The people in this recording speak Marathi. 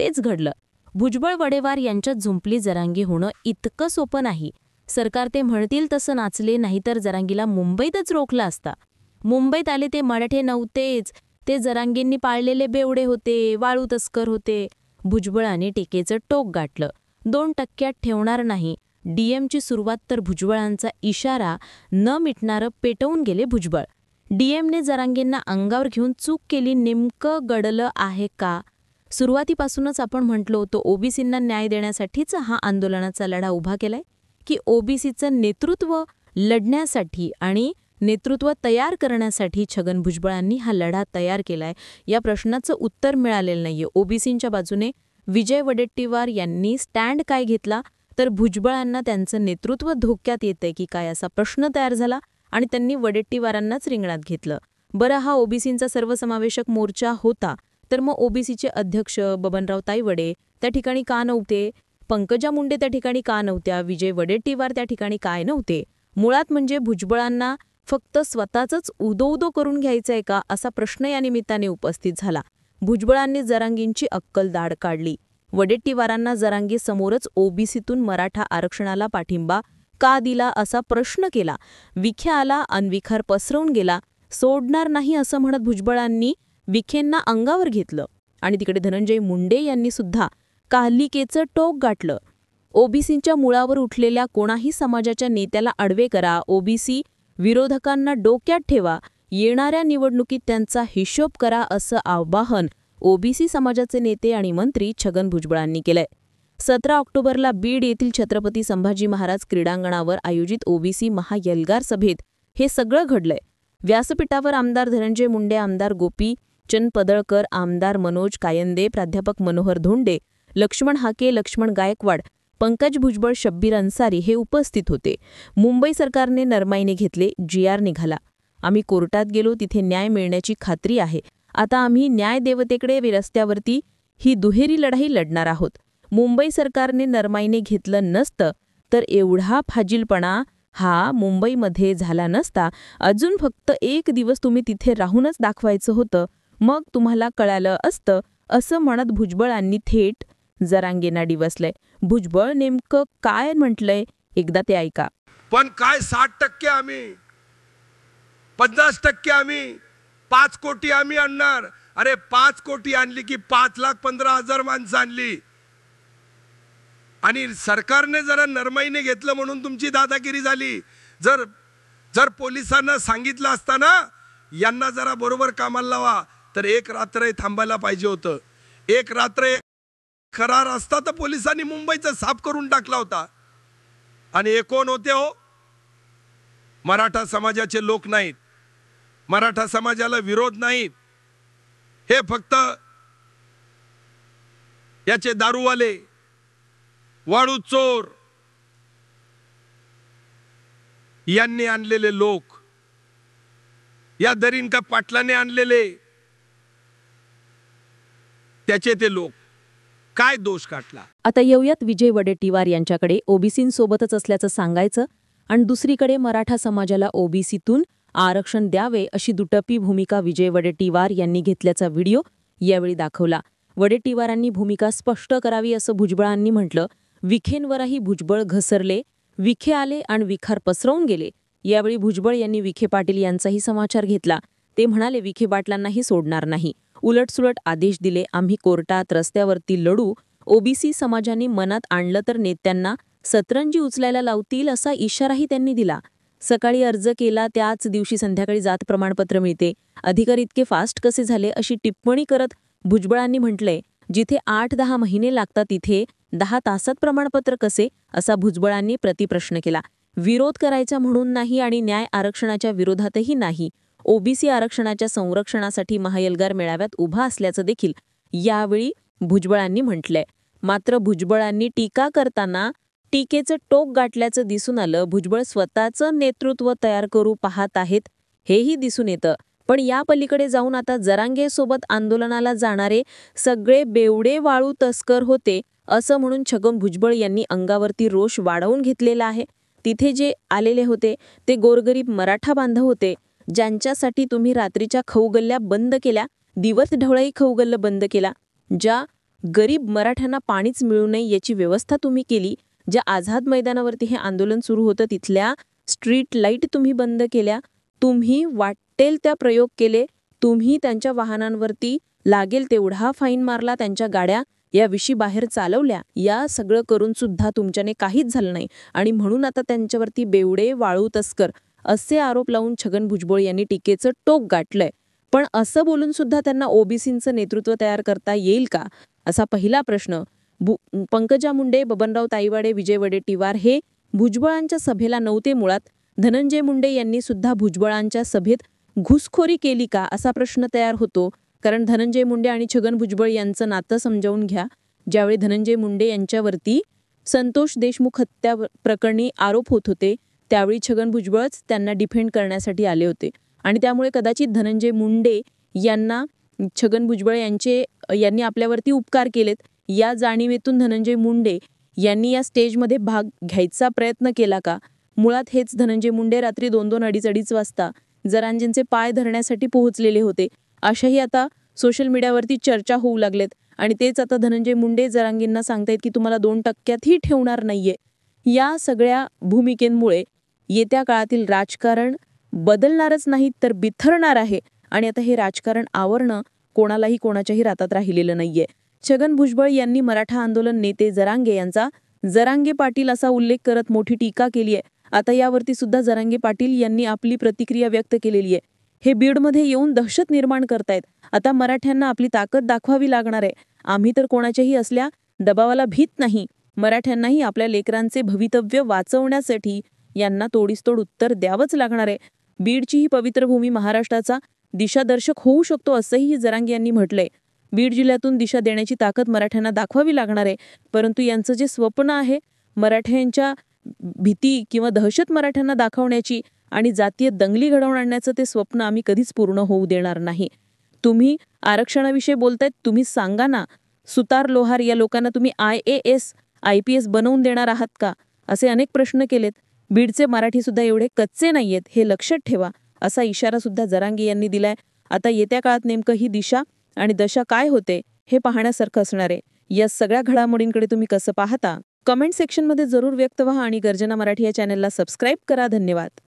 तेच घडलं. भुजबळ वडेवार यांच्यात झुंपली जरांगे होणं इतकं सोपं नाही. सरकार ते म्हणतील तसं नाचले, नाहीतर जरांगीला मुंबईतच रोखला असता. मुंबईत आले ते मराठे नव्हतेच, ते जरांगेंनी पाळलेले बेवडे होते, वाळू तस्कर होते. भुजबळाने टीकेचं टोक गाठलं. 2% ठेवणार नाही. डीएमची सुरुवात तर भुजबळांचा इशारा न मिटणारं पेटवून गेले भुजबळ. डीएमने जरांगेंना अंगावर घेऊन चूक केली, नेमकं घडलं आहे का? सुरुवातीपासूनच आपण म्हटलो होतो ओबीसींना न्याय देण्यासाठीच हा आंदोलनाचा लढा उभा केलाय, की ओबीसीचं नेतृत्व लढण्यासाठी आणि नेतृत्व तयार करण्यासाठी छगन भुजबळांनी हा लढा तयार केलाय? या प्रश्नाचं उत्तर मिळालेलं नाहीये. ओबीसींच्या बाजूने विजय वडेट्टीवार यांनी स्टँड काय घेतला, तर भुजबळांना त्यांचं नेतृत्व धोक्यात येतंय की काय असा प्रश्न तयार झाला आणि त्यांनी वडेट्टीवारांनाच रिंगणात घेतलं. बरं, हा ओबीसींचा सर्वसमावेशक मोर्चा होता, तर मग ओबीसीचे अध्यक्ष बबनराव तायवडे त्या ठिकाणी का नव्हते? पंकजा मुंडे त्या ठिकाणी का नव्हत्या? विजय वडेट्टीवार त्या ठिकाणी काय नव्हते? मुळात म्हणजे भुजबळांना फक्त स्वतःच उदो करून घ्यायचंय का असा प्रश्न या निमित्ताने उपस्थित झाला. भुजबळांनी जरांगींची अक्कल दाढ काढली. वडेट्टीवारांना जरांगे समोरच ओबीसीतून मराठा आरक्षणाला पाठिंबा का दिला असा प्रश्न केला. विखे आला, अनविखार पसरवून गेला. सोडणार नाही असं म्हणत भुजबळांनी विखेंना अंगावर घेतलं आणि तिकडे धनंजय मुंडे यांनी सुद्धा कालिकेचं टोक गाठलं. ओबीसींच्या मुळावर उठलेल्या कोणाही समाजाच्या नेत्याला आडवे करा, ओबीसी विरोधकांना डोक्यात ठेवा, येणाऱ्या निवडणुकीत त्यांचा हिशोब करा असं आवाहन ओबीसी समाजाचे नेते आणि मंत्री छगन भुजबळांनी केलंय. 17 ऑक्टोबरला बीड येथील छत्रपती संभाजी महाराज क्रीडांगणावर आयोजित ओबीसी महाएल्गार सभेत हे सगळं घडलंय. व्यासपीठावर आमदार धनंजय मुंडे, आमदार गोपीचंद पडळकर, आमदार मनोज कायंदे, प्राध्यापक मनोहर धोंडे, लक्ष्मण हाके, लक्ष्मण गायकवाड, पंकज भुजबळ, शब्बीर अन्सारी हे उपस्थित होते. मुंबई सरकारने नरमाईने घेतले. GR निघाला. आम्ही कोर्टात गेलो, तिथे न्याय मिळण्याची खात्री आहे. आता आम्ही न्याय देवतेकडे रस्त्यावरती ही दुहेरी लढाई लढणार आहोत. मुंबई सरकारने नरमाईने घेतलं नसतं तर एवढा फाजीलपणा हा मुंबईमध्ये झाला नसता. अजून फक्त 1 दिवस तुम्ही तिथे राहूनच दाखवायचं होतं, मग तुम्हाला कळालं असतं असं म्हणत भुजबळांनी थेट जरांगेंना डिवसलंय. भुजबळ नेमकं काय म्हटलंय एकदा ते ऐका. पण काय 60% आम्ही, 50% आम्ही, 5 कोटी आम्ही आणणार. अरे 5 कोटी आणली की 5,15,000 माणसं आणली आणि सरकारने जरा नरमाईने घेतलं म्हणून तुमची दादागिरी झाली. जर पोलिसांना सांगितलं असताना यांना जरा बरोबर कामाला लावा तर 1 रात्र थांबायला पाहिजे होतं. 1 रात्र करार असता तर पोलिसांनी मुंबईचं साफ करून टाकला होता. आणि हे कोण होते हो? मराठा समाजाचे लोक नाहीत, मराठा समाजाला विरोध नाहीत. हे फक्त याचे दारूवाले, वाळू चोर यांनी आणलेले लोक, या दरीनका पाटलाने आणलेले त्याचे ते लोक. काय दोष काढला? आता येऊयात विजय वडेट्टीवार यांच्याकडे. ओबीसींसोबतच असल्याचं सांगायचं आणि दुसरीकडे मराठा समाजाला ओबीसीतून आरक्षण द्यावे अशी दुटप्पी भूमिका विजय वडेट्टीवार यांनी घेतल्याचा व्हिडिओ यावेळी दाखवला. वडेट्टीवारांनी भूमिका स्पष्ट करावी असं भुजबळांनी म्हटलं. विखेंवरही भुजबळ घसरले. विखे आले आणि विखार पसरवून गेले. यावेळी भुजबळ यांनी विखे पाटील यांचाही समाचार घेतला. ते म्हणाले विखे पाटलांनाही सोडणार नाही. उलटसुलट आदेश दिले. आम्ही कोर्टात, रस्त्यावरती लढू. ओबीसी समाजाने मनात आणलं तर नेत्यांना सतरंजी उचलायला लावतील असा इशाराही त्यांनी दिला. सकाळी अर्ज केला त्याच दिवशी संध्याकाळी जात प्रमाणपत्र मिळते. अधिकारी इतके फास्ट कसे झाले अशी टिप्पणी करत भुजबळांनी म्हटलंय जिथे 8-10 महिने लागतात तिथे 10 तासात प्रमाणपत्र कसे, असा भुजबळांनी प्रतिप्रश्न केला. विरोध करायचा म्हणून नाही आणि न्याय आरक्षणाच्या विरोधातही नाही. ओबीसी आरक्षणाच्या संरक्षणासाठी महाएल्गार मेळाव्यात उभा असल्याचं देखील यावेळी भुजबळांनी म्हटलंय. मात्र भुजबळांनी टीका करताना टीकेचं टोक गाठल्याचं दिसून आलं. भुजबळ स्वतःचं नेतृत्व तयार करू पाहत आहेत हेही दिसून येतं. पण या पलीकडे जाऊन आता जरांगेसोबत आंदोलनाला जाणारे सगळे बेवडे वाळू तस्कर होते असं म्हणून छगन भुजबळ यांनी अंगावरती रोष वाढवून घेतलेला आहे. तिथे जे आलेले होते ते गोरगरीब मराठा बांधव होते, ज्यांच्यासाठी तुम्ही रात्रीच्या खऊगल्ल्या बंद केल्या, दिवस ढवळाई खऊगल्ल बंद केला, ज्या गरीब मराठ्यांना पाणीच मिळू नये याची व्यवस्था तुम्ही केली. ज्या आझाद मैदानावरती हे आंदोलन सुरू होतं तिथल्या स्ट्रीट लाईट तुम्ही बंद केल्या. तुम्ही वाटेल त्या प्रयोग केले. तुम्ही त्यांच्या वाहनांवरती लागेल तेवढा फाईन मारला. त्यांच्या गाड्या या विशी बाहेर चालवल्या. या सगळं करून सुद्धा तुमच्याने काहीच झालं नाही आणि म्हणून आता त्यांच्यावरती बेवडे, वाळू तस्कर असे आरोप लावून छगन भुजबळ यांनी टीकेचं टोक गाठलंय. पण असं बोलून सुद्धा त्यांना ओबीसींचं नेतृत्व तयार करता येईल का, असा पहिला प्रश्न. पंकजा मुंडे, बबनराव ताईवाडे, विजय वडेट्टीवार हे भुजबळांच्या सभेला नव्हते मुळात. धनंजय मुंडे यांनी सुद्धा भुजबळांच्या सभेत घुसखोरी केली का असा प्रश्न तयार होतो. कारण धनंजय मुंडे आणि छगन भुजबळ यांचं नातं समजावून घ्या. ज्यावेळी धनंजय मुंडे यांच्यावरती संतोष देशमुख हत्या प्रकरणी आरोप होत होते त्यावेळी छगन भुजबळच त्यांना डिफेंड करण्यासाठी आले होते आणि त्यामुळे कदाचित धनंजय मुंडे यांना छगन भुजबळ यांनी आपल्यावरती उपकार केलेत या जाणीवेतून धनंजय मुंडे यांनी या स्टेजमध्ये भाग घ्यायचा प्रयत्न केला का. मुळात हेच धनंजय मुंडे रात्री 2-2, 2:30 वाजता जरांगेंचे पाय धरण्यासाठी पोहोचलेले होते. अशाही आता सोशल मीडियावरती चर्चा होऊ लागलेत आणि तेच आता धनंजय मुंडे जरांगेंना सांगतायत की तुम्हाला 2% ठेवणार नाहीये. या सगळ्या भूमिकेमुळे येत्या काळातील राजकारण बदलणारच नाही तर बिथरणार आहे आणि आता हे राजकारण आवरणं कोणालाही कोणाच्याही रातात राहिलेलं नाहीये. छगन भुजबळ यांनी मराठा आंदोलन नेते जरांगे यांचा जरांगे पाटील असा उल्लेख करत मोठी टीका केली आहे. आता यावरती सुद्धा जरांगे पाटील यांनी आपली प्रतिक्रिया व्यक्त केलेली आहे. हे बीडमध्ये येऊन दहशत निर्माण करतायत. आता मराठ्यांना आपली ताकद दाखवावी लागणार आहे. आम्ही तर कोणाच्याही असल्या दबावाला भीत नाही. मराठ्यांनाही आपल्या लेकरांचे भवितव्य वाचवण्यासाठी यांना तोडीसतोड उत्तर द्यावंच लागणार आहे. बीडची ही पवित्र भूमी महाराष्ट्राचा दिशादर्शक होऊ शकतो असंही जरांगे यांनी म्हटलंय. बीड जिल्ह्यातून दिशा देण्याची ताकद मराठ्यांना दाखवावी लागणार आहे. परंतु यांचं जे स्वप्न आहे मराठ्यांच्या भीती किंवा दहशत मराठ्यांना दाखवण्याची आणि जातीय दंगली घडवून आणण्याचं ते स्वप्न आम्ही कधीच पूर्ण होऊ देणार नाही. तुम्ही आरक्षणाविषयी बोलतायत, तुम्ही सांगा ना, सुतार लोहार या लोकांना तुम्ही IAS IPS बनवून देणार आहात का, असे अनेक प्रश्न केलेत. बीडचे मराठी सुद्धा एवढे कच्चे नाहीयेत हे लक्षात ठेवा असा इशारा सुद्धा जरांगे यांनी दिलाय. आता येत्या काळात नेमकं ही दिशा आणि दशा काय होते हे पाहण्यासारखं असणार आहे. या सगळ्या घडामोडींकडे तुम्ही कसं पाहता कमेंट सेक्शनमध्ये जरूर व्यक्त व्हा आणि गर्जना मराठी या चॅनलला सबस्क्राईब करा. धन्यवाद.